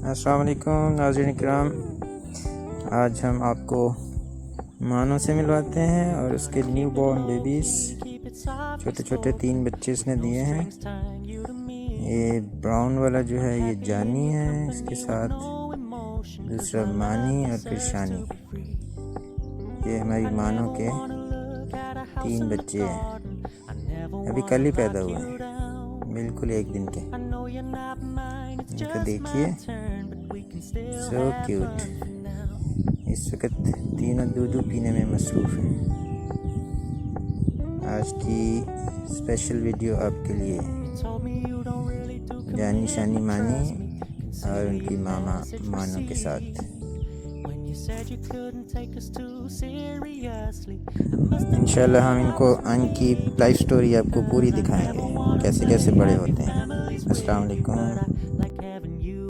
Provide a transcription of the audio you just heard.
अस्सलाम वालेकुम नाज़रीन किराम। आज हम आपको मानो से मिलवाते हैं और उसके न्यू बॉर्न बेबीज़, छोटे छोटे 3 बच्चे इसने दिए हैं। ये ब्राउन वाला जो है ये जानी है, इसके साथ दूसरा मानी और फिर शानी। ये हमारी मानो के 3 बच्चे हैं, अभी कल ही पैदा हुए हैं, बिल्कुल 1 दिन के। इनको देखिए, सो क्यूट। इस वक्त तीनों दूध पीने में मसरूफ़ हैं। आज की स्पेशल वीडियो आपके लिए जानी शानी मानी और उनकी मामा मानो के साथ। इंशाल्लाह हम इनको इनकी लाइफ स्टोरी आपको पूरी दिखाएंगे, कैसे कैसे बड़े होते हैं। अस्सलाम वालेकुम।